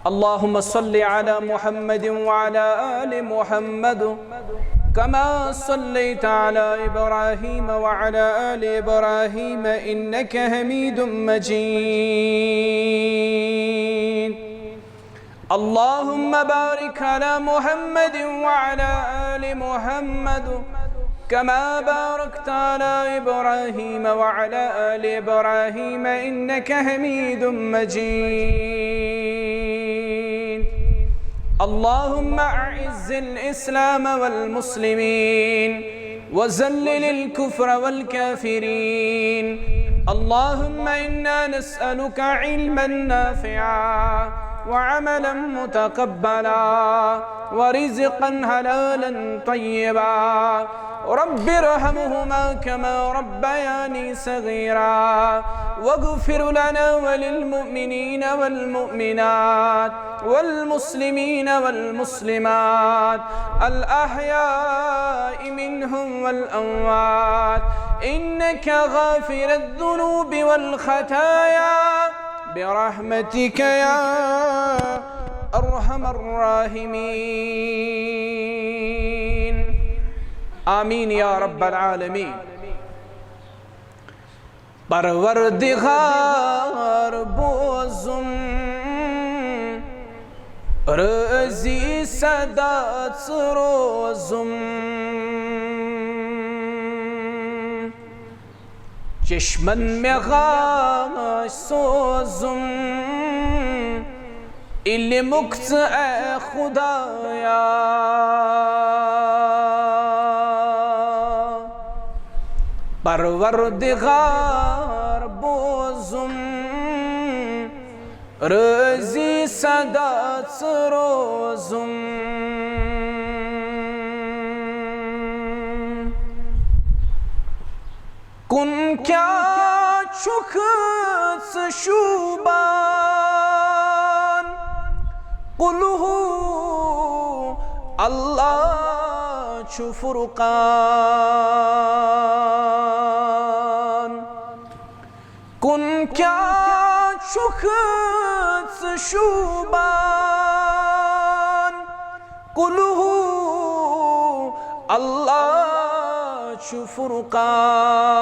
अल्लाहुम्मा सल्लि अला मुहम्मद व अला आलि मुहम्मद कमा सल्लैता अला इब्राहीम व अला आलि इब्राहीम इन्नका हमीदुम मजीद। अल्लाहुम्मा बारिक अला मुहम्मद व अला आलि मुहम्मद कमा बारकता अला इब्राहीम व अला आलि इब्राहीम इन्नका हमीदुम मजीद। अल्लाहुम्मा अइज़्ज़िल इस्लाम वल मुस्लिमीन व ज़ल्लिल कुफ्र वल काफिरीन। अल्लाहुम्मा इन्ना नस्अलुका इल्मन नाफ़िआ व अमलन मुतक़ब्बला व रिज़्क़न हलालन तय्यबा। रब्बिरहमहुमा कमा रब्बयानी सगीरा वग़्फ़िर लना वलिलमुमिनीन वल्मुमिनात वल्मुस्लिमीन वल्मुस्लिमात अल अहयाइ मिनहुम वल अमवात इन्नका गाफ़िरुद्दुनूबि वल ख़ताया बिरहमतिका या अर्हमर राहिमीन। आमीन या रब्बल आलमीन। परवरदिगार बोज़ुम रज़ी सदात रोज़ुम चश्मन में गाश सोज़ुम इल्मुक्त ए खुदाया। परवरदिगार बोज़ुम रज़ी सदात रोज़ुम कुन क्या चुखस शुबान कुलहु अल्लाह छु फुरकान। कुन क्या चुखस शुबान कुलहु अल्लाह छु फुरकान।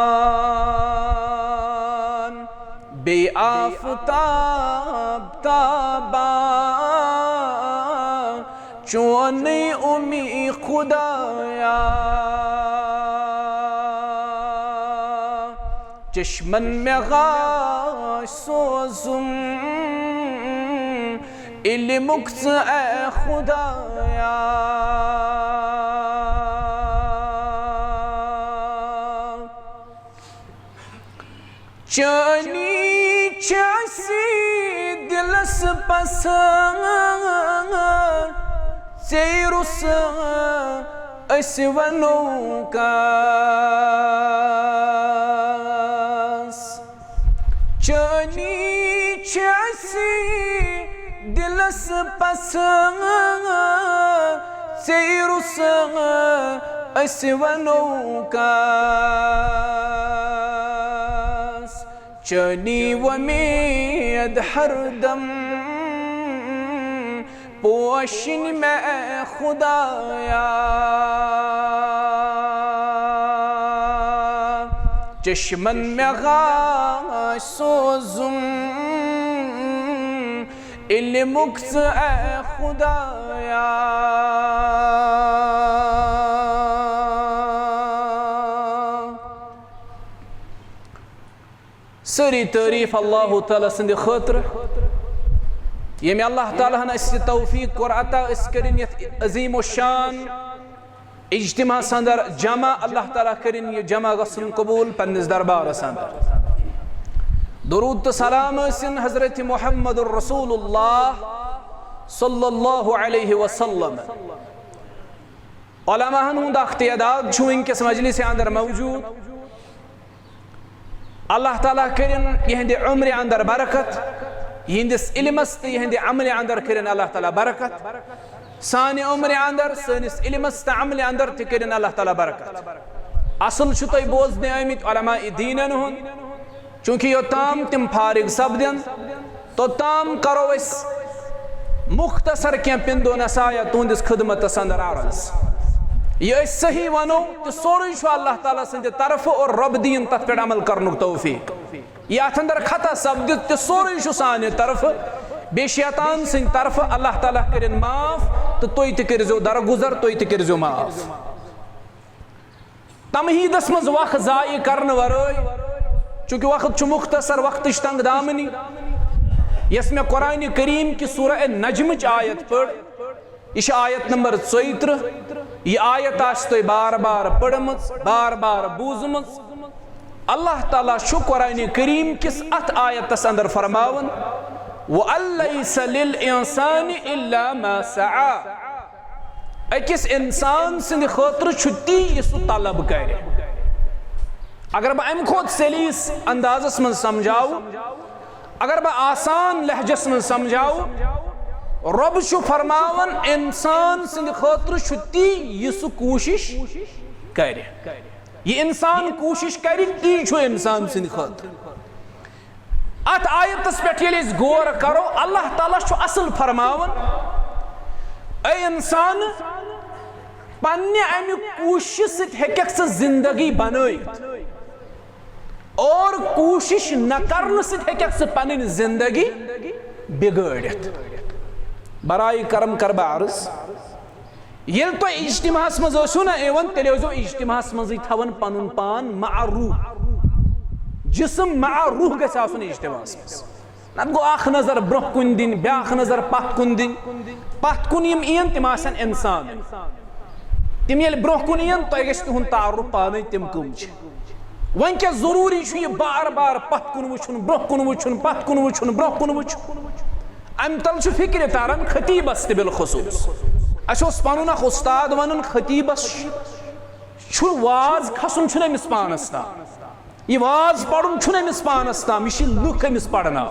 बे आफ़ताब ताबा चोने उम्मी खुदाया। चश्मन में गाश सोज़ुम इल्मुक्त ए खुदाया। चनी चासी दिलस पसंद चेरुस अस्वनोकास। चनी चासी दिलस पसंद चेरुस अस्वनोकास। चनी वमेद हरदम पोशिन में खुदाया। चश्मन में गाश सोज़ुम इल्मुक्त ए खुदाया। सारी तारीफ अल्लाह ताला सन्द खतर यम अल्लाह ताला हन अस तौफीक कोर अता अस करिन यथ अजीम व शान इज्तिमा अंदर जमा। अल्लाह ताला करिन ये जमा गसन कबूल पन्निस दरबारस अंदर। दुरूद तो सलाम असिन हजरत मुहम्मद रसूलुल्लाह सल्लल्लाहु अलैहि वसल्लम। उलमाहन हुंद अख्तियादात छु इनकिस मजलिस अंदर मौजूद। अल्लाह ताला करिन यहंदे उम्र अंदर बरकत यहंदिस इल्मस ते यहंदे अमल अंदर करिन अल्लाह ताला बरकत। साने उम्र अंदर सनिस इल्मस ते अमल अंदर ते करिन अल्लाह ताला बरकत। असल छु तोय बोजने आमित उलमाए दीनन हुन चूंकि योताम तिम फारिग सपदन तोताम करो मुख्तसर क्या पिंदो नसाया तुंदिस खिदमत अंदर अर्ज ये सही वनो तो सोरे अल्लाह ताला सद तरफ और रब दीन तथ पे अमल कर तौफीक ये अथ अंदर खता सपद तो सोरे सान तरफ बे शैतान सद तरफ अल्लाह ताला कर माफ तो तुम तजो दरगुजर तुम तजो माफ तमहीदस मज वक्त जाय करने वरय चूंकि वक्त मुख्तसर वक्त तंग दामनी यस में कुरान करीम की सूरह नजम आयत पढ़ यह आयत नंबर 34 यह आयत तुम बार बार पढ़म बार बार बूजम अल्लाह ताला कुरान करीम किस अत आयतस अंदर फरमावन वअलैसा लिल इंसानि इल्ला मा सआ अकिस इंसान सिंद खतर ती सह तलब कर अगर बह अम खोत सलीस अंदाजस मन समझाऊ अगर बह आसान लहजस मन समझाऊ रब फरमावन इंसान सिंद खतर ती सह कोशिश कर यह इंसान कोशिश कर ती इंसान सिंद खतर अत आयतस पे गौर करो अल्लाह ताला असल फरमावन ऐ इंसान पन्ने अमि कोशिश हेकक स जिंदगी बनैत और कोशिश न करने से हेकक स पन्नी जिंदगी बिगड़ित बराई करम कर अर्ज ये तो इज्तिमास मज ना एवन तेल इज्तिमास मज थवन पनुन पान मारूह जिसम मारूह गन इज्तिमास मज नत गो अख नजर ब्रोह कुन दिन ब्याख नजर पत कुन दिन पत कुन यम इन तिम आसन इंसान तिम ये ब्रोह कुन इन तुह गछ तुहुंद तारुफ पाने तिम कम वन क्या जरूरी यह बार बार पत कुन वुचुन ब्रोह कुन वुचुन पत कुन वुचुन ब्रोह कुन वुचुन अम तल फिक्र तारान खतीबस त बिलखसूस अस पनुन अख उस्ताद वन खतीबस वाज खसन अमिस पानस ताम यह वाज पढ़ुन अमिस पानस ताम यह लुक अमिस पढ़ना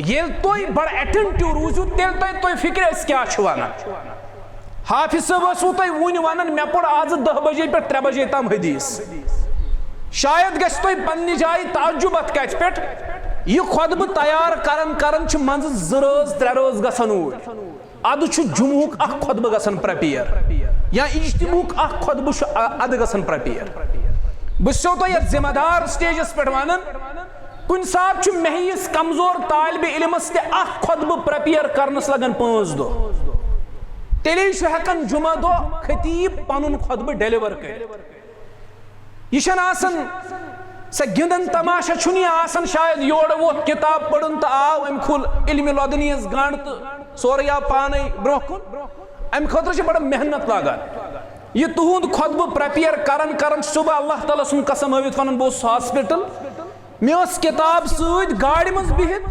ये तुम बड़ अटेंटिव रूजू तेल तुम फिक्र क्या वन हाफिज साहब तुम वन वन मे पढ़ आज 10 बजे पे 3 बजे तम हदीस शायद गस तुम पन्ने जाय ताजुब अत कत पे यह खुतब तैयार करन मंज 2 रोज 3 रोज गसन अद जुमुक अख खुतब गसन प्रिपेयर या इज्तिमुक अख खुतब अद गसन प्रिपेयर बस तो ये जिम्मेदार स्टेजस पे वन कुन सात महस कमजोर तालिब इलमस अख खुतब प्रिपेयर करनस लगन 5 दो तेले हेकन जुमा दो खतीब पनुन खुतब डिलीवर कर यह स गिंदन तमाशा आसन शायद योड़ वो किताब पढ़न तो आव अम खुल इल्म लदनीस गंड तो सोरे आव पाने ब्रोह कुन अम खतर बड़ा मेहनत लगान यह तुहुंद खुतब प्रिपेयर करन सुबह अल्लाह ताला सुन कसम हवित वन बह हॉस्पिटल मे किताब सद गाड़ी मज बिहित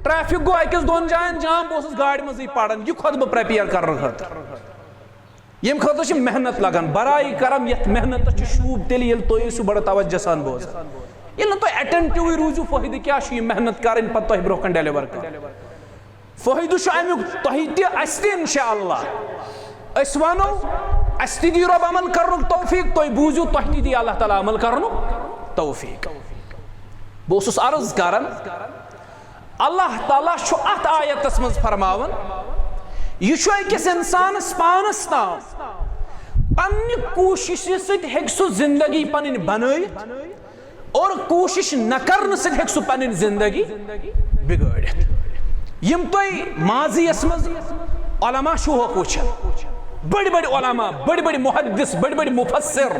ट्रैफिक गो अकिस 2 जायन जाम बह गाड़ी मज पढ़ान यह खुतब प्रिपेयर कर खतर यम खतर मेहनत लगान बराई करम ये मेहनत शूब तेल तुम बड़ तवज्जो सान बोजान ये तुम अटेंटिव रूजू फायदे क्या मेहनत कर पे ब्रोह कन डिलीवर कर फायदे अमुक तुम इंशाअल्लाह अस वनो अस दी रब अमल कर तौफीक तुम बूजू तुह दी अल्लाह ताला अमल कर तौफीक बस अर्ज कर अल्लाह ताला अत आयतस मज फरमावन यह अकिस इंसानस पानस ताम पन्ने कोशिश सह जिंदगी पन बनैत और कोशिश न करने सह पन जिंदगी बिगड़ित यम तुम माजियस मज उलमा होक वुचन बड़ बड़ उलमा बड़ बड़ मुहद्दिस बड़ बड़ मुफस्सिर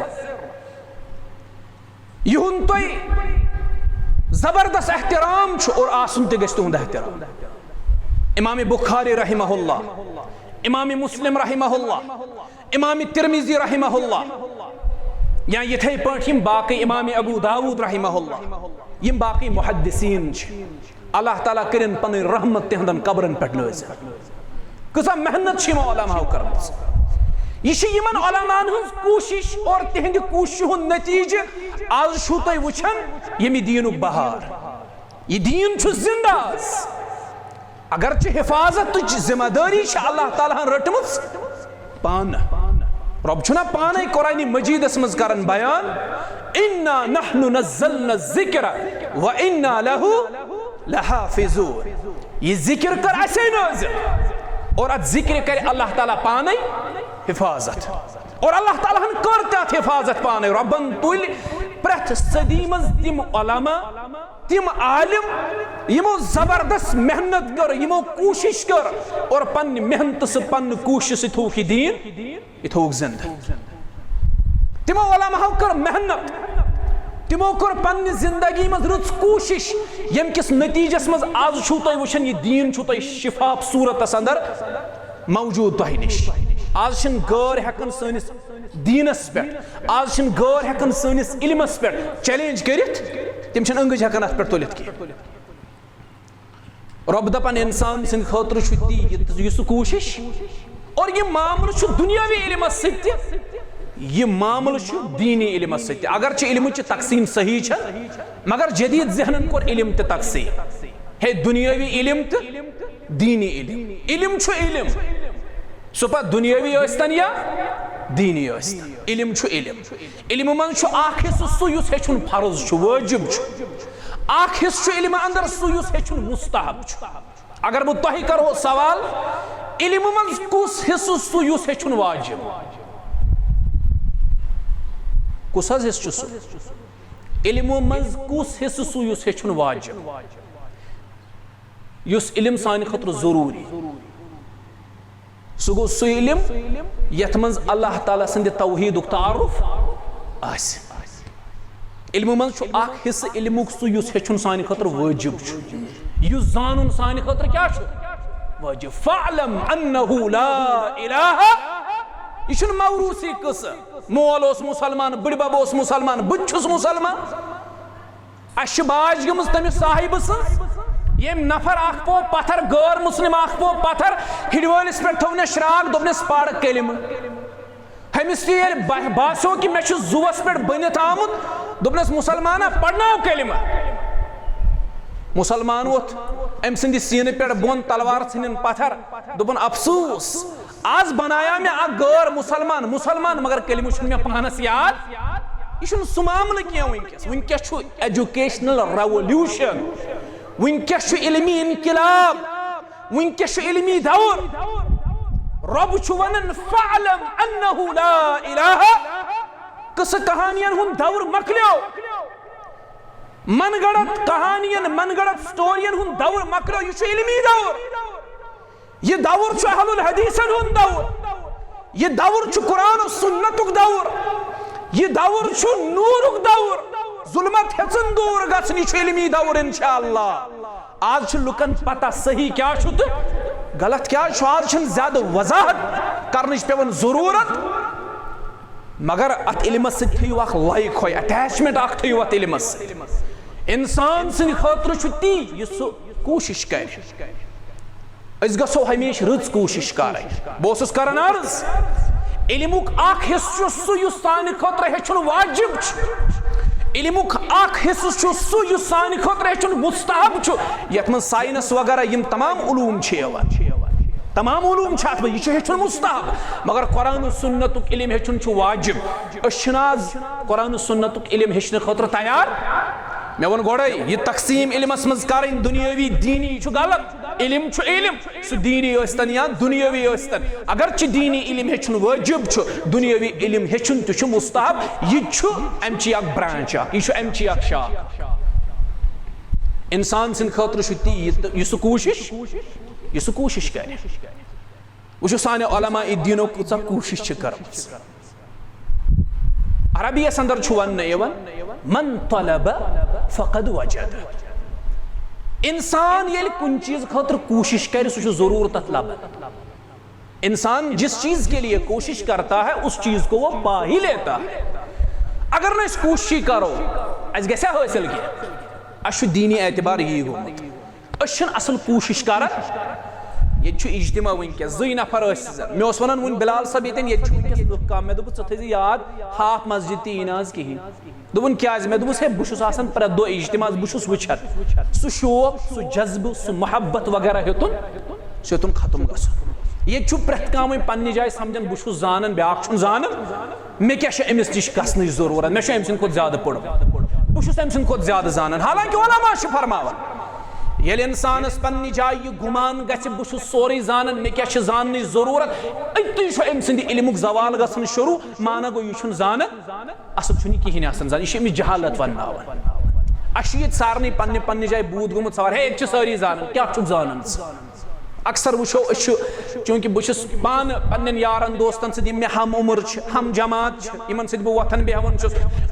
युन तुम जबरदस्त एहतराम और आसन तस तुंद एहतराम इमाम बुखारी रहिमहुल्लाह, इमाम मुस्लिम रहिमहुल्लाह, इमाम तिरमिजी रहिमहुल्लाह, या यथे पाठ बाकी इमाम अबू दाऊद रहिमहुल्लाह, यम बाकी मुहद्दिसीन अल्लाह ताला करिन पन रहमत तिहंदन कब्रन पे नज़ कसा मेहनत उलमा कर यमन उलमान हज कोशिश और तिहंद कोशिश नतीज आज तुम वुचन यमि दीनुक बहार यह दीन जिंदा अगर हिफाजत जिम्मेदारी अल्लाह ताला रटम पान रब छुना पाने कुरान मजीदस मज करन बयान इन्ना नहनु नज़्ज़लना ज़िक्र व इन्ना लहु लहाफिज़ून। ये जिक्र कर ऐसे नाज़िल और अत जिक्र कर अल्लाह ताला पाने हिफाजत और अल्लाह ताला कर तथ हिफाजत पाने रबन तुल प्रथ सदी मज तिम उलमा तिम आलिम यमो जबरदस्त मेहनत कर यमो कोशिश कर और पन्न मेहनत से पन्न कोशिश थोक दीन ये थोक जिंदा तिमो उलमा कर मेहनत तिमो कर पन्न जिंदगी मज रुच कोशिश यम किस नतीजस मज आज छु तय वचन ये दीन छु तय शिफाफ सूरत अंदर मौजूद तह निश आज छन गैर हेकन सनिस दीनस पे आज छन गैर हेकन सनिस इल्मस पे चैलेंज करित तिम छन अंगज हेकन अत पे तुलित की रब दपन इंसान सिंद खतर छु ती यस कोशिश और ये मामला छु दुनियावी इल्मस सत्य ये मामला छु दीनी इल्मस सत्य अगर छ इल्म च तकसीम सही छ मगर जदीद जहनन को इल्म ते तकसीम है दुनियावी इल्म ते दीनी इल्म इल्म छु इल्म सुपा दुनियावी अस्तन या दीनी अस्तन इल्म छु इल्म इल्म मन छु आख हिस्सा सु युस हेचुन फर्ज छु वाजिब छु आख हिस्सा इल्म अंदर सु युस हेचुन मुस्तहब छु अगर बु तोहि करो सवाल इल्म मन कुस हिस्सा सु युस हेचुन वाजिब कुस हिस्सा सु इल्म मन कुस हिस्सा सु युस हेचुन वाजिब युस इल्म सान खतर जरूरी सो गो सु इल्म यथ मज अल्लाह ताला संद तौहीदुक तारुफ आस इल्म मन छु आख हिस्सा इल्मुक सु युस हेचुन सान खतर वाजिब छु युस जानुन सान खतर क्या छु वाजिब फअलम अन्नहु ला इलाहा इशन मौरूसी कस मोल ओस मुसलमान बड़बब ओस मुसलमान बु छुस मुसलमान अश बाज गमस तमिस साहिब स ये नफर आख पो पत्थर गैर मुस्लिम आख पो पत्थर हिडवलिस पे थोने श्राग दोपनेस पाड़ कलिम हमिस बासो कि मे जुवस पे बनित आमुत दोपनेस मुसलमाना पढ़नाव कलिम मुसलमान वोत अम सिंद सीन पे बोन तलवार इन पत्थर दोपन अफसोस आज बनाया मे आ गैर मुसलमान मुसलमान मगर कलिम मे पानस याद यह सह मामल कह वनकस एजुकेशनल रेवोल्यूशन वनकस इल्मी इनकिलाब वनकस इल्मी दौर रब वन फअलम अन्नहु ला इलाहा कस कहानियन हुन दौर मकलियो मनगढ़ंत कहानियन मनगढ़ंत स्टोरियन हुन दौर मकलियो यह इल्मी दौर ये दौर अहलुल हदीसन हुन दौर ये दौर कुरान और सुन्नतुक दौर ये दौर नूरुक दौर जुल्मत हेचन दूर गछनी इल्मी दौर इंशाअल्लाह आज लुकन पता सही क्या छु तो गलत क्या छु आज ज्यादा वजाहत करनच पेवन जरूरत मगर अत इल्मस थयु अख लाइक हो अटैचमेंट अख थयु अत इल्मस इंसान सिंद खतर छु ती यस कोशिश कर अस गसो हमेशा रच कोशिश कर बहुत करन अर्ज इल्मुक अख हिस्सा सु युस सान खतर हेचुन वाजिब छु इल्मुक अख हिस्सा छु सु युस सान खतर हेचुन मुस्तहब छु यथ मन साइंस वगैरह यम तमाम उलूम छ यवन तमाम उलूम छ अत यह हेचुन मुस्तहब मगर कुरान सुन्नतुक इल्म हेचुन छु वाजिब अशनाज कुरान सुन्नतुक इल्म हेचन खतर तैयार मे वन गोड़े यह तकसीम इल्मस मज करें दुनियावी दीनी छु गलत इल्म छु इल्म सु दीनी अस्तन या दुनियावी अस्तन अगर च दीनी इल्म हेचुन वाजिब छु दुनियावी इल्म हेचुन छु मुस्तहब यह छु अमची अक ब्रांच यह छु अमची अक शाख इंसान सिंद खतर छु ती यह कोशिश करे वो साने उलमा दीनो कुछ कोशिश छ करमस अरबियस अंदर छु वन यवन मन तलब फकद वजद इंसान ये कुन चीज खतर कोशिश कर सह जरूर तथ लबन इंसान जिस चीज के लिए कोशिश करता है उस चीज को वो पा ही लेता है अगर न कोशिश करो अस गसे हासिल कह अस दीनी एतबार यी गोमुत असल कोशिश कर ये इज्तिमा वनकस जई नफर मे वन वन बिलाल सब ये लुक कम मे दोप थे याद हाफ मस्जिद तीनाज कहें दोपन क्या मे दोपस हे बहुत प्रत दो इज्तिमा बहुत वुचन सह शौक सह जज्ब सह मोहब्बत वगैरह हेतुन सह खत्म गसन ये प्रत कम पन्ने जाए समझन बहुत जान ब्याक जान मे क्या अमिस नश गसन जरूरत मे अम सद ज्यादा पढ़ बहुत अम सद ज्यादा जान हालांकि उलमा फरमावन ये इंसानस पन्नी जाय गुमान गछ बह सोरे जानन मे क्या जानन जरूरत अत अम सद इल्मुक जवाल गसन शुरू माना गो यह जानन असल कहें आसान यह जहालत वन अश सारे पन्ने पन्ने जाय बूद गुमुत सवार हे सारी जानन क्या जानन अक्सर वो चूंकि बहुत पान पन्न यारन दोस्तन सद मे हम उम्र हम जमात इन सद बह वथन बेहवन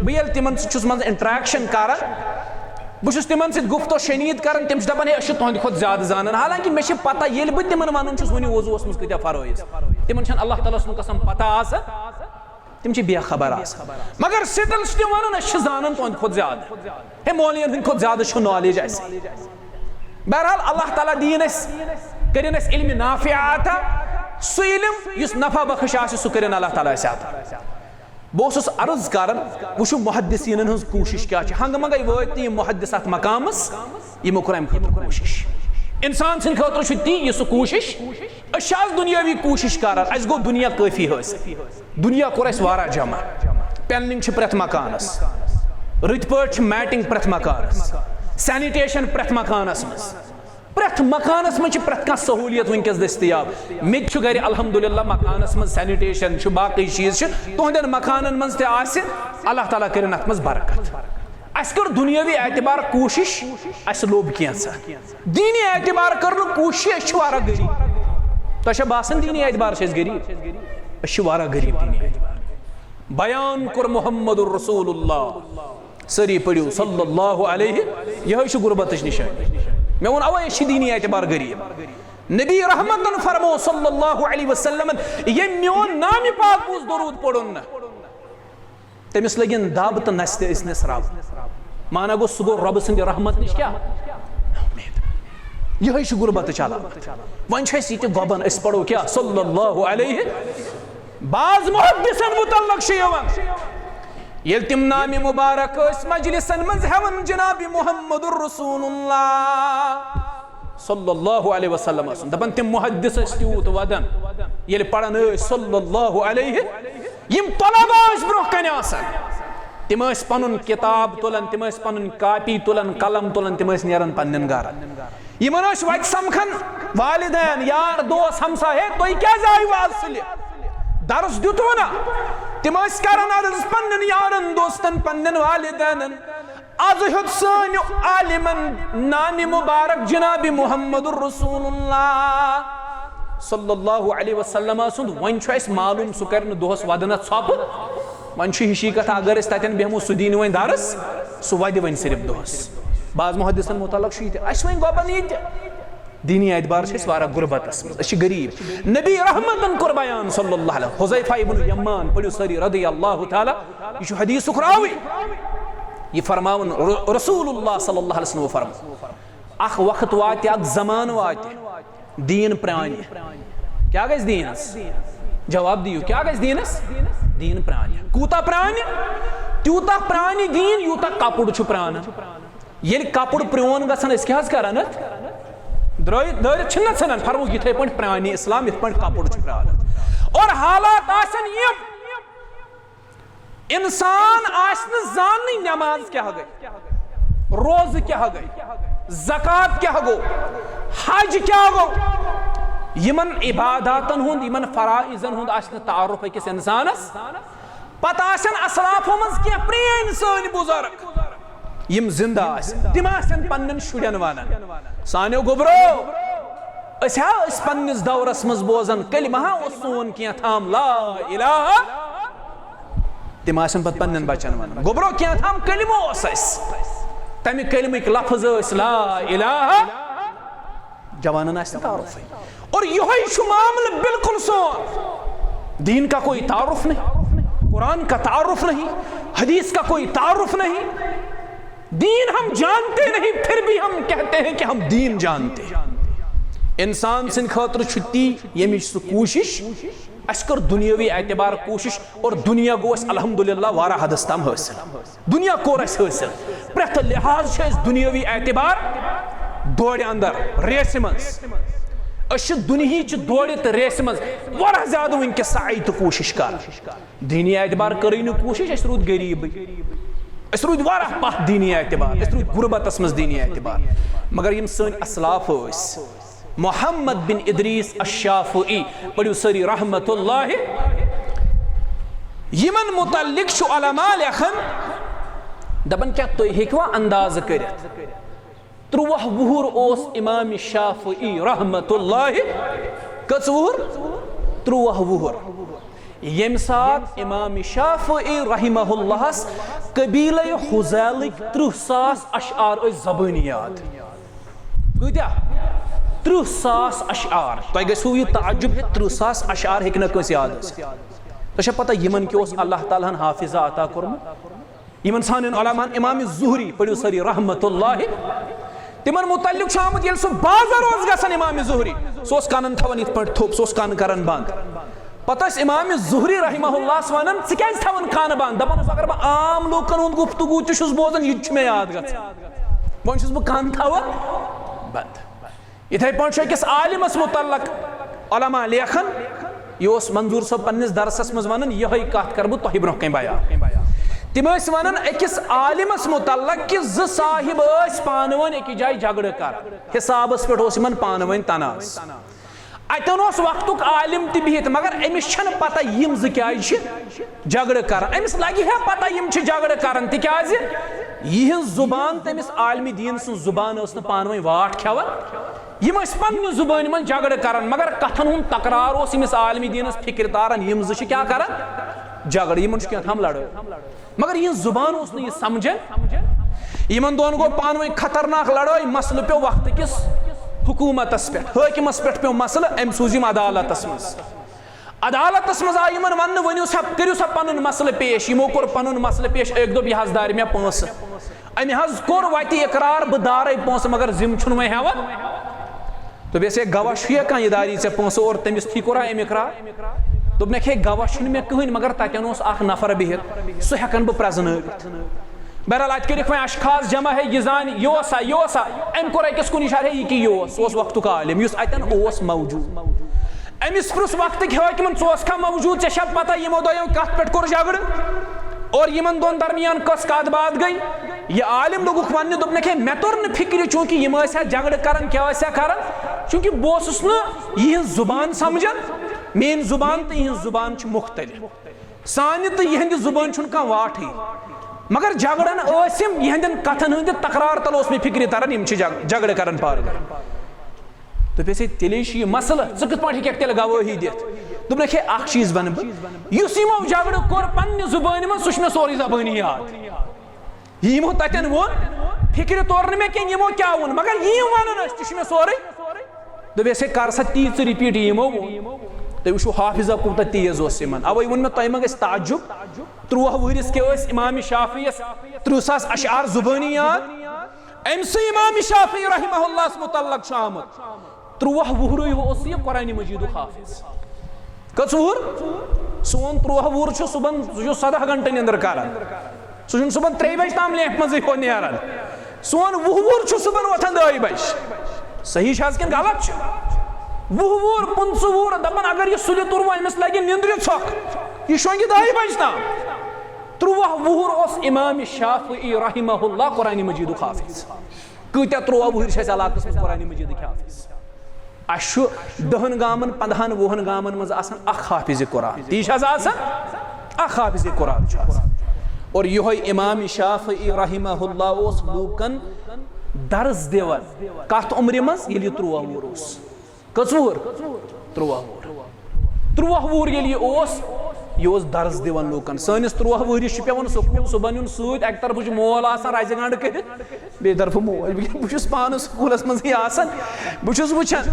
बह तिमन सज इंटरेक्शन कर बहुत तिमन सद गुफ्तो शनीद कर तम दपान हे तुंद खुद ज्यादा जानन हालांकि मे पता ये बह तिमन वन वन वजूस मज कत्या फरइज तिमन अल्लाह ताला सुन कसम पता तम बेखबर मगर स्टिल तम वन जानन तुंद खुद ज्यादा हे मौलियन हंद खुद ज्यादा नॉलेज बहरहाल अल्लाह ताला दीन करें इल्म नाफिया आता सह इल्म युस नफा बख्श सह करें अल्लाह ताला आता बहुत अर्ज कर वो मुहद्दिसीन हज कोशिश क्या हंग मंगई वत मुहद्दिस अत मकामस यमो कोर अमि खतर कोशिश इंसान सद खतर ती यह सह कोशिश दुनियावी कोशिश कर अस गो दुनिया काफी हासिल दुनिया कोर अस वारा जमा पेनिंग प्रेथ मकानस रुत पे मैटिंग प्रेथ मकानस सैनिटेशन प्रेथ मकानस मज प्रेथ कह सहूलियत वनकस दस्तियाब मे गर अल्हम्दुलिल्लाह मकानस मज सैनिटेशन बाकी चीज तुहदन मकानन मज अल्लाह ताला करें अत मज बरकत अस कर दुनियावी एतबार कोशिश अस लोब कैसा दीनी एतबार कर कोशिश वारा गरीब तो बासान दीनी एतबार गरीब वारा गरीब दीनी एतबार बयान कर मुहम्मदुर रसूलुल्लाह सारी पढ़ो सल्लल्लाहु अलैहि यह गुरबत निशानी मे वो अवे दीनी एतबार गरीब नबी रहमतन फरमो सल्लल्लाहु अलैहि वसल्लम ये मोन नाम पाक बूज दरूद पढ़ुन तमिस लगिन दब तो नस्ते इसने रब माना गो सह गो रब सद रहमत नश क्या यह गुरबत अलामत वन गोबन अस पढ़ो क्या सल्लल्लाहु अलैहि बाज मुहद्दिसन मुतल्लक ये तिम नाम मुबारक मजलिसन मज हेवन जनाब मुहम्मदुर रसूलुल्लाह सल्लल्लाहु अलैहि वसल्लम दपन तिम मुहद्दिस त्यूत वदन ये पढ़न सल्लल्लाहु अलैहि यम तलबा ब्रोह कन तिम पन किताब तुलन तिम पन कापी तुलन कलम तुलन तिम नेरन पन्न गर इन वत समखन वालिदैन यार दोस्त हमसा हे तुम क्या आयु आज सुलि दर्स दितो ना तिम करान अर्ज पन्न यारन दोस्तन पन्न वालिदैन आज हेत सन आलिमन नाम मुबारक जनाब मुहम्मदुर रसूलुल्लाह सल्लल्लाहु अलैहि वसल्लम सुन वन मालूम सह कर दोहस वदन छप वन हिशी कथ अगर तन बेहमो सह दीन वन दर्स सह वद वन सिर्फ दोहस बाज मुहद्दिसन मुतल्लक वन गोबन ये दीनी एतबार वारा गुरबत गरीब नबी रहमतन कोर बयान सल्लल्लाहु अलैहि हुज़ैफा इब्न यमान पढ़ो सारी रदियल्लाहु ताला यह हदीस रावी यह फरमावन रसूलुल्लाह सल्लल्लाहु अलैहि वसल्लम फरमान अख वक्त वात अख जमान वात दीन प्रान क्या गस दीनस जवाब दियो क्या गस दीनस दीन प्रान कूता प्रान त्यूता प्रान दीन यूता कपुड़ छु प्रान ये कपुड़ प्रोन गसन क्या करान दर सन फरमो ये पे प्रानी इस्लाम ये पे कपुड़ प्रान और हालात आसन यम इंसान जान नमाज क्या गई रोज क्या गई ज़कात क्या गो हज क्या गो यमन इबादतन हुंद यमन फराइजन हुंद आसन तारुफ अकिस इंसानस पत आसन असलाफो मज क्या प्रेन सन बुजुर्ग यम जिंदा तिम आसन पन्न शुरन वनान सानो गोबरो अस पन्निस दौरस मज बोजन कलिमा सोन क्या थाम ला इलाहा तिम आसन पत पन्न बचन वनान गोबरो क्या थाम कलिमो तमि कलिमिक लफ्ज ला इलाहा जवानन तारुफ और यही मामला बिल्कुल सोन दीन का कोई तारुफ नहीं कुरान का तारुफ नहीं हदीस का कोई तारुफ नहीं दीन हम जानते नहीं फिर भी हम कहते हैं कि हम दीन जानते हैं इंसान सिंद खतर ती यमिश कोशिश अस कर दुनियावी एतबार कोशिश और दुनिया गो अल्हम्दुलिल्लाह वारा हदस तम हासिल दुनिया कोर हासिल प्रेथ लिहाज दुनियावी एतबार दौड़ अंदर रेस मज दुनिया दौड़ तो रेस मज वारा ज्यादा वनकस साई तो कोशिश कर दीनी एतबार कर कोशिश रूद गरीब अस रूद वाराह पथ दीनी एतबार, अस रूद गुरबतस मज दीनी एतबार, मगर यम सन असलाफ मोहम्मद बिन इदरीस अश-शाफ़िई पढ़ियो सरी रहमतुल्लाह यमन मुतल्लिक छु उलमा लेखन दपन क्या तुम हेकवा अंदाज करित 13 वुहर ओस इमाम शाफ़िई रहमतुल्लाह कस वुहर 13 वुहर यम सात इमाम शाफ़िई रहमहुल्लाहस कबीले हुज़ैल 30,000 अशआर ज़बानी याद कत्या 30,000 अशआर तुम गो यह ताजुब 30,000 अशआर हेक नस याद तो पता यमन के अल्लाह ताला हाफिजा अता कोरमुत यमन सान उलमान इमाम ज़ुहरी पढ़ियो सरी रहमतुल्लाह तिमन मुतल्लिक आमुत ये सह बाजार ओस गसान इमाम ज़ुहरी सह कानन थवन इत पे थोप सह कान करन बंद पता इमाम ज़ुहरी रहमहुल्लाह वन ज क्या थवन कान बंद दपान अगर बह आम लूकन हुंद गुफ्तगू तुस बोजान यह मे याद ग वन बह कान थवन बंद इथे पे अकिस आलिमस मुतल्लक उलमा लेखन यह मंजूर सब पन्निस दरसस मज वन यही कत कर बह तुह ब्रोह कन बयान तिम वन अकिस आलिमस मुतल्लक कि ज साहिब पान वन एक जाय झगड़ कर हिसाबस पे पान वन तनाज अतन वक्तुक आलिम बिहित मगर अमिस पता यम ज क्या झगड़ कर अमिस लगे है पता यम झगड़ कर तिकाज यह जुबान तमिस आलमी दीन सं जुबान पान वन वाट खेवन यम पन्ने जुबान मन झगड़ कर मगर कथन हुंद तकरार यमिस आलमी दीनस फिक्र तारन यम ज क्या कर झगड़ यमन हम लड़ मगर यह जुबान यह समझन यमन दोन गो पान वन खतरनाक लड़ाई मसल पे वक्त किस हुकूमतस पे हाकिमस पे पे मसल अम सूजिम अदालतस मज आय यमन वन वनु सा करू सा पन मसल पेश यमो कोर पन मसल पेश एक दो यह दार मे पोस अमे हज कोर वत इकरार बह दारे पोस मगर जिम छुन वह हेवन तो बेसे गवाह छुया कह यह दारी से पोस और तमिस थी कोरा अम इकरार दोपन हे गवाह छुन मे कहन मगर तन नफर बिहित सह हेकन बह प्रजन बहरहाल अत कर अशखास जमा है यह जान योसा अम कोर अकिस कुन इशार है कि यह वक्त आलिम अतन मौजूद अमिस प्रुस वक्त हाकिमन खा मौजूद ऐ पता यमो दो कत पे कोर झगड़ और यमन दोन दरमियान कस कत बात गई यह आलिम लोगुक वन दोपन मे तोर न फिक्र चूंकि यम झगड़ कर क्या कर चूंकि बस यह जुबान समझन मेन जुबान तो यह जुबान मुख्तलिफ सान तो यहंद जुबान कह वाट मगर झगड़न यहंदन कथन हंद तकरार तल मे फिक्र तरन यम झगड़ कर पार तो पे तेले यह मसल ज कत तेल गवाही दित दोपन अख चीज वन बस यमो झगड़ कोर पन्ने जुबान मन सह मे सोरे जबानी याद यमो तन वोन फिक्र तोर मे कह यमो क्या वोन मगर यह वन तह मे सोरे दोपे कर सा तीच रिपीट यमो तुम वो हाफिजा कूत तेज अवे वो मे तुम गई ताजुब 13 वहरिस के इमाम शाफियस 30,000 अशआर जुबानी याद अमसे इमाम शाफी रहमहुल्लाह मुतल्लक आमुत 13 वहर यह कुरान मजीद हाफिज कस वुहर सोन 13 वुहर सुबह 17 घंटन अंदर कर सह सुबह 3 बजे ताम लेफ मज नान सोन 20 वुहर सुबह वथान 2 बजे सही कि गलत 20 वुहर 15 वुहर दपान अगर यह सुलि तुरव अमिस लगे निंद्र छक यह शोंग 2 बजे ताम 13 वुहर इमाम शाफिई रहमहुल्लाह कुरान मजीद हाफिज कत्या 13 वुहर इलाक कुरान मजीद हाफिज अश 10 गामन 15 20 गामन मज हाफिज कुरान ती हाफिज कुरान और यह इमाम शाफिई रहमहुल्लाह लूकन दर्ज दिवन कत उम्र मज 13 वुहर कस वुहर 13 वुहर यह दर्ज दिवन लूकन सनिस 13 वहरिस पे स्कूल सुबह नुन सत अक तरफ मोल रज गंड कर बे तरफ मोल बहुत पान स्कूलस मज बहुत वुचान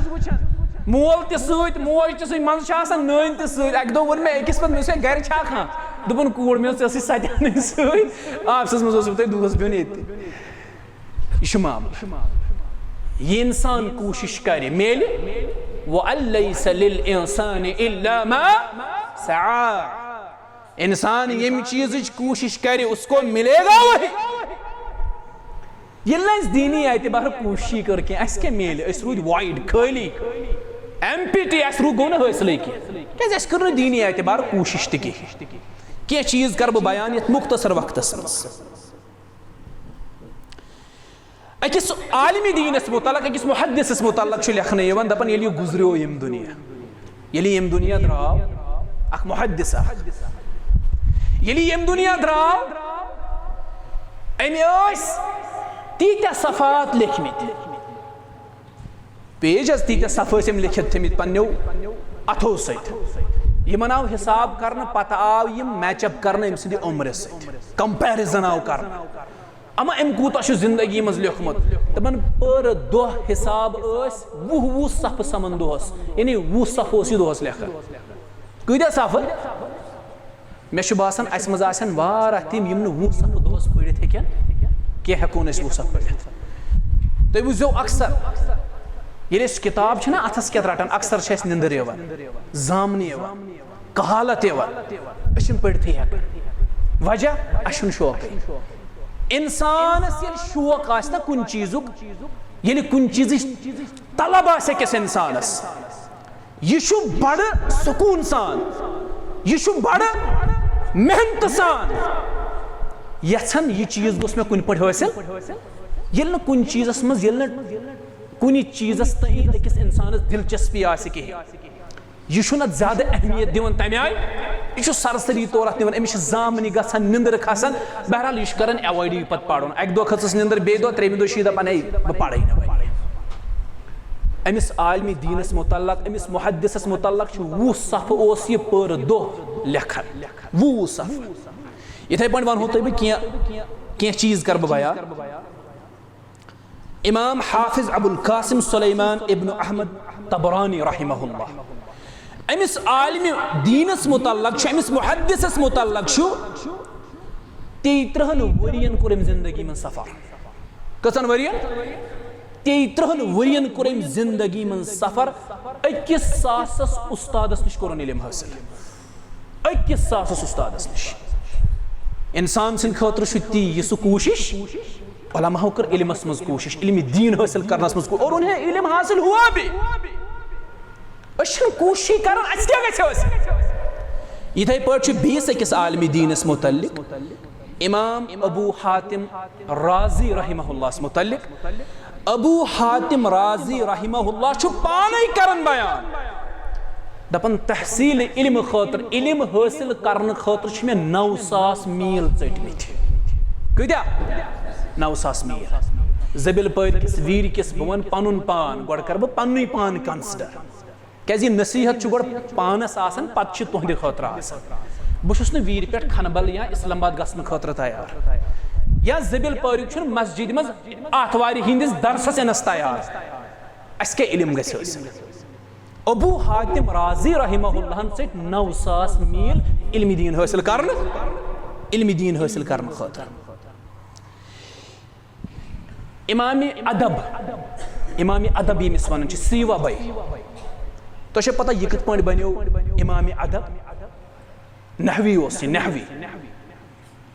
मोल तज मोज तज मज नन तक दो वो मे अकिस पे मे गर खा दोपन कूड़ मे सत्यान सफस मज दूस बिन यह मामला यह इंसान कोशिश करे मेल वअलैस लिल इंसान इल्ला मा सआ इंसान यम चीज कोशिश करे उसको मिलेगा वही ये दीनी एतबार कोशिश कर क्या मेल रूद वाइड खाली एमपीटी रू गो ना हासिल क्या कर दीनी एतबार कोशिश तह चीज कर बयान मुख्तसर वक्तस अकिस आलिम दीनस मुतल्लक अकिस मुहद्दिस मुतल्लक लेखन यवन दपन येली गुजरियो यम दुनिया येली यम दुनिया द्राव अख मुहद्दिस येली यम दुनिया द्राव अमेस तीत्या सफात लिखमित पेज तीत्या सफम लिखित थमित पन्नो अथो सत यमन आव हिसाब कर पत आव यम मैचअप कर अम सद उम्र कंपेरिजन आव कर अमा अम कूत जिंदगी मज लिखमुत तमन पर दह हिसाब वुह सफ समन दोहस यानी 20 सफ दोहस लेखन कत्या सफ मे बासान अस मज तिम यम 20 सफ दोहस पढ़ित हेकन कह हेको 20 सफ पढ़ित तुम बुझो अक्सर ये किताब अथस क्या रटान अक्सर निंदर जामन कहालत पढ़ित हेकन वजह अस शौक इंसानस शौक ना कुन चीजुक ये कुन चीज तलब आकिस इंसानस यह बड़ सुकून सान यह बड़ मेहनत सान यछन यह चीज गोस मे कुन पे हासिल ये कुन चीजस मज कुन चीजस तई अकिस इंसानस दिलचस्पी आसि कहीं यह ज्यादा अहमियत दिवन तमे आय यह सरसरी तौर अत अमिस जामन गसान निंदर खसान बहरहाल यह कर एवॉइड पे पढ़न अक दो खसस निंदर बे दो त्रेम दो दपान बह पढ़े ना अमिस आलमी दीनस मुतल्लक अमिस मुहद्दिस मुतल्लक 20 सफ यह पर दह लेखन 20 सफ इथे पे वनो तुम कह चीज कर बयान इमाम हाफिज अबुल कासिम सुलेमान इब्न अहमद तबरानी रहमहुल्लाह अमिस आलिम दीनस मुतल्लक अमिस मुहद्दिस मुतल्लक 33 वरियन कोर जिंदगी में सफर कसन वरियन 33 वरियन कोर जिंदगी में सफर 21 सासस उस्तादस निश कोरन इल्म हासिल 21 सासस उस्तादस निश इंसान सिंद खतर ती यह कोशिश उलमाओं कर इल्मस मज कोशिश इल्म दीन हासिल करनस मज और उन्हें इल्म हासिल हुआ भी कोशिश कर इथे पे बीस अकिस आलमी दीनस मुतल्लिक इमाम अबू हातिम राजी रहमहुल्लाह मुतल्लिक अबू हातिम राजी रहमहुल्लाह पाने करन बयान दपन तहसील इल्म खतर इल्म हासिल करन खतर मे 9,000 मील चटमित कत्या 9,000 मील जबिल पैद किस वीर किस बवन पनुन पान गोड़ कर बह पन्नुई पान कंसिडर क्या नसीहत गोड़ पानस आसन पत तुहद खतर बहुस वीर पे खनबल या इस्लामाबाद गसन खतर तैयार या जबिल पैरिक मस्जिद मज आतवार हिंदिस दरसस इनस तैयार अस क्या इल्म गस अबू हातिम राजी रहमहुल्लाह 9,000 मील इल्म दीन हासिल कर खतर इमामी अदब यमिस वन सीवा बई तो पता यह कत पे बनो इमाम अदब नहवी नहवी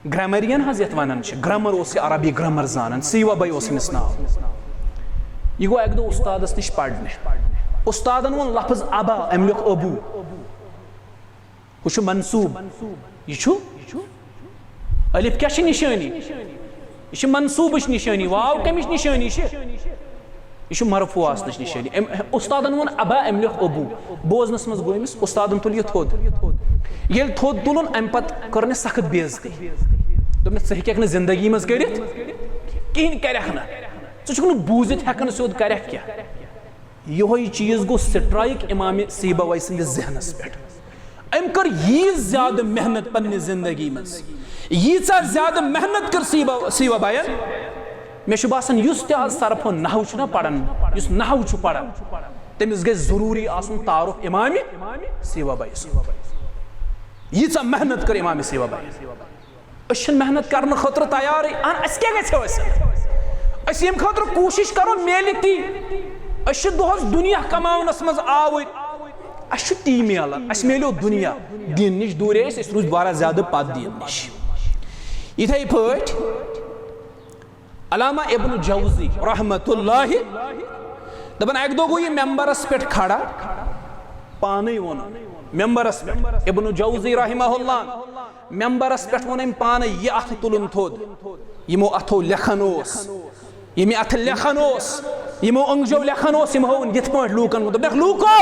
ग्रामरियन हज ये वन ग्रामर अरबी ग्रामर जान सीवा बई अमिस नाव यह गो अक दो उस्तादस निश पढ़ने उस्तादन वो लफ्ज अबा अम लिख अबू वह मनसूब यह अलिफ क्या निशानी यह मनसूब निशानी वाव कमिश निशानी यह मरफू आसनच निशानी उस्तादन वो अबा अम लिख अबू बोजनस मज गो अमिस उस्तादन तुल यह थोद ये थोद तुलन अम पत कर सख्त बेइज्जती दोपन ह् हेक जिंदगी मज कर कहें कर बूजित हेकन सोद कर क्या यह चीज गो स्ट्राइक इमाम सीबवई सदिस जहनस पे अम कर यी ज्यादा मेहनत पन्ने जिंदगी मज यीचा ज्यादा मेहनत कर सीबवयन मे बासान युस ते आज सरफो नहव ना पढ़ान युस नहव पढ़ान तमिस गई जरूरी आसन तारुफ इमाम सीबवई यीचा मेहनत कर इमाम सीबवई मेहनत करने खतर तैयार अस क्या गस यम खतर कोशिश करो मेल ती दोहस दुनिया कमावनस मज आवर अस ती मिलान अस मिलो दुनिया दीन निश दूर रूज वारा ज्यादा पत दीन निश इथे पे अलामा इब्न जौजी रहमतुल्लाह दपन अक दो गो यह मेंबरस पे खड़ा पाने वो मेंबरस पे इब्न जौजी रहमहुल्लाह मेंबरस पे वो पान यह अथ तुलन थोद यमो अथो लेखन ये अथ लेखन यमो अंगजो लेखन यमो ये लूकन लूको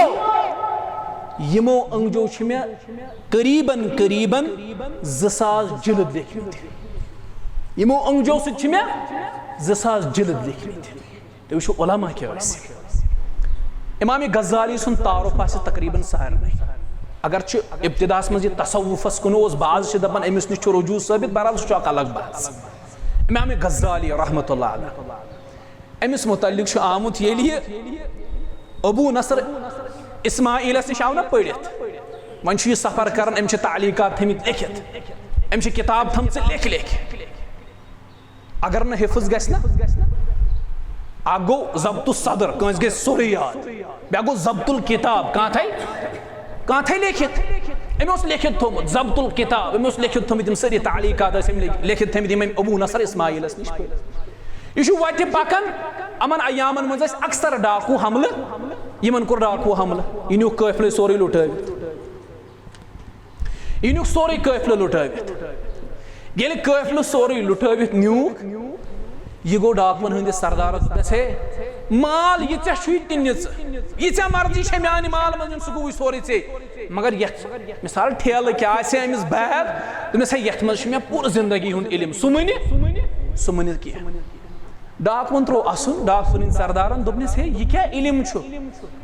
यमो अंगजो मे करीबन करीबन 2000 जिल्द लिखमत यमो अंगजो सह मे 2000 जिल्द लिखमत तो वो उलमा क्या इमाम गज़ाली सुन तारुफ आसे तकरीबन सारने अगर इब्तिदास मज तसव्वुफस कुन बाज दपान अमिस निश रुजू साबित बहरहाल सह अलग बात इमाम गज़ाली रहमतुल्लाह अलैह अमिस मुतल्लिक आमुत ये अबू नसर इस्माइलस निश आव ना पढ़ित वन सफ़र कर तालीकात थमित लिखित अम किताब थम लिख लिख अगर न हिफ्ज गो गो ज़ब्तुल सदर कंस गई सोरे याद बे गो ज़ब्तुल किताब कहाँ थे लिखित अमें लिखित थोमुत ज़ब्तुल किताब अमें लिखित थोमुत सारी तालीकात लिखित थमित अबू नसर इस्माइलस निश यह वत पकान अमन अयामन मज अक्सर डाकू हमले यमन कोर डाकू हमले यह काफिल सोरे लुटावित यह सोरे काफिल लुटावित ये काफिल सोरे लुटावित न्यूक यह गो डाकुन हंदिस सरदारस हे माल यह यीचा मर्जी मान माल मज सह गो सोरे ऐ मगर ये मिसाल ठेल क्या अमिस बैग दोपस ये मज मे पूरी जिंदगी हुंद इल्म सह मन कह डाकुन त्रो असुन डाकुन सरदारन दोपनस हे यह क्या इल्म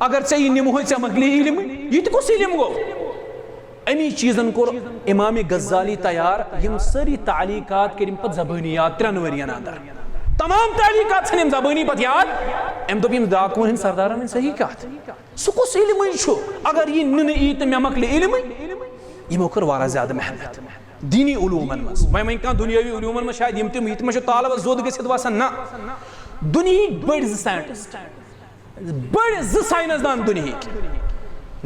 अगर ऐ यह निमो ऐ मकली इल्म यह कुस इल्म गो अमी चीजन कोर इमाम गज़ाली तैयार यम सारी तालीकात करिम पत ज़बानी याद 3 वरियन अंदर तमाम तालीकात सन ज़बानी पत याद अम दोप यम डाकुन हिंद सरदारन सही कत सह कुस इल्म अगर यह नुन ई तो मे मकली इल्म यमो कर वारा ज्यादा मेहनत दीनी उलूमन मज वन कह दुनियावी उलूमन मज शायद यम तम ये तालब जोद गसित वसान ना दुनिया बड़ साइंटिस्ट बड़ साइंसदान दुनिया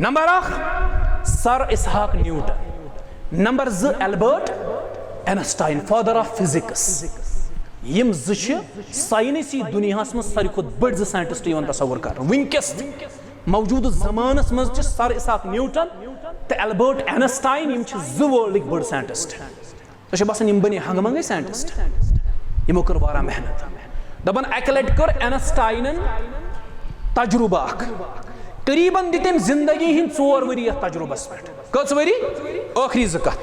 number 1 sir Isaac Newton number 2 Albert Einstein father of physics यम साइंसी दुनिया में सारी खुद बड़ साइंटिस्ट तस्वुर कर वनकस मौजूद जमानस मज सर इसहाक न्यूटन तो एल्बर्ट आइंस्टाइन यम 2 वर्ल्ड बड़ साइंटिस्ट तो बसान यम बने हंगमंगे साइंटिस्ट यमो कर वारा मेहनत दपन अक लट कर आइंस्टाइन तजुर्बा करीबन दितम जिंदगी हिंद 4 वरी तजुर्बस पे कस वरी आखिरी ज़कत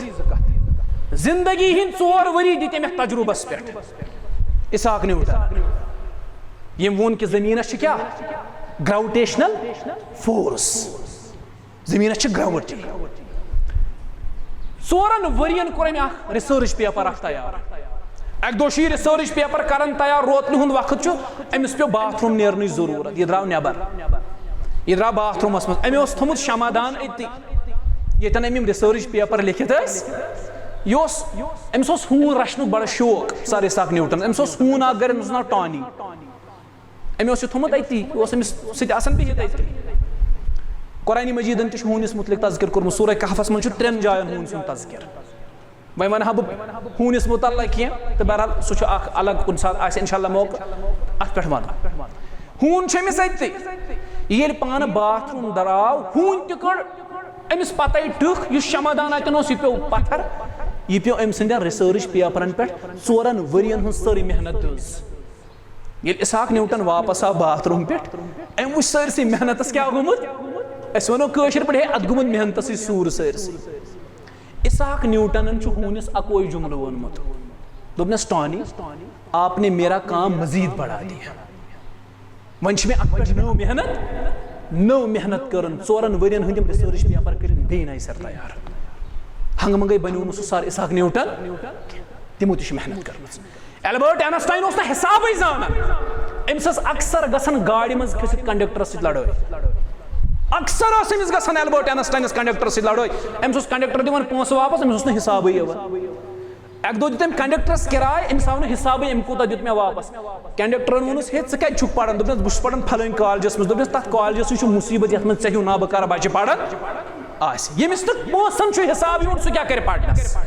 जिंदगी हिंद 4 वरी दितम तजुर्बस पे इसहाक न्यूटन यम वोन कि जमीनस क्या ग्रेविटेशनल फोर्स जमीनस ग्रेविटी 4 वरियन कोर रिसर्च पेपर तैयार अक दो रिसर्च पेपर कर तैयार रोतन हुंद वक्त अमिस पे बाथरूम नेरन जरूरत यह द्राव नबर यह द्राव बाथरूमस मज अमे थोमुत शमादान अति ये रिसर्च पेपर लिखित अमिस हून रचन बड़ा शौक सर इसहाक न्यूटन अमिस हून गर ना टॉनी अमे थोमुत अति अमिस बिहित अति कुरान मजीदन हूनिस मुतलिक तज़किर कोर्मुत सूरह कहफस मज 3 जायन हून सुन तज़किर वह वह बह हूनिस मुतल्लिक़ कह तो बहरहाल सह अलग कुन सात इंशाअल्लाह मौका अत पे वन हून अमिस अति ये पान बाथरूम दराव हून तड़ अमिस पत टुख यह शमादान अतन यह पे पत्थर यह पे अम सद रिसर्च पेपरन पे 4 वरियन हूँ सारी मेहनत दस ये इसहाक न्यूटन वापस आव बाथरूम पे अम वो सरसी मेहनतस क्या गोमुत अस वनो कशर पे अत गोमुत मेहनतस सूर सरसी इसहाक न्यूटन हूनिस अकोई जुमल वोनमुत दोपनस टॉनी आपने मेरा काम मजीद बढ़ा दिया वन मे नव मेहनत कर 4 वरियन हंद रिसर्च पेपर कर बे नई सर तैयार हंगमंगे बनो सर इसहाक न्यूटन तमो मेहनत कर एल्बर्ट आइंस्टाइन ना हिसाब जाना अमिस अक्सर गसन गाड़ी मज खसित कंडक्टरस सह लड़ाई अक्सर अमिस गसन एल्बर्ट आइंस्टाइनस कंडक्टरस सह लड़ाई अमिस कंडक्टर दिवान पोंस वापस अमिस हिसाब अक दो दिम कंडक्टरस किराय अमिस आव हिसाब अम कूत दित मे वापस कंडक्टरन वोनस हे च कत पढ़ान दोपस बह पढ़ान फलन कॉलेजस मज दोपस तथ कॉलेजस यह मुसीबत ये मज चे ना बह कर बच्चे पढ़ान यमिस तो पोसन हिसाब यून सह क्या कर पढ़नस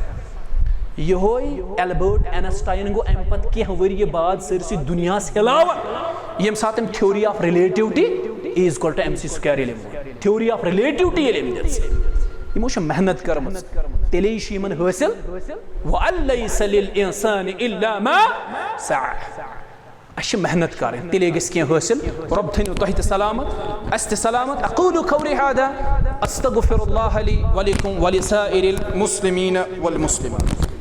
योय एल्बर्ट आइंस्टाइन गो अम पत कह वरिय बाद सरसी दुनिया हिलावन यम सात theory of relativity is equal to mc square theory of relativity यमो मेहनत कर तेले हासिल वअलैस लिल इंसान इल्ला मा सअ अश मेहनत करें तेले गस क्या हासिल रब थनियो तोह त सलामत अस त सलामत अक़ूलु क़ौली हादा अस्तग़फिरुल्लाह ली व लकुम व लिसाइरिल मुस्लिमीन वल मुस्लिमात।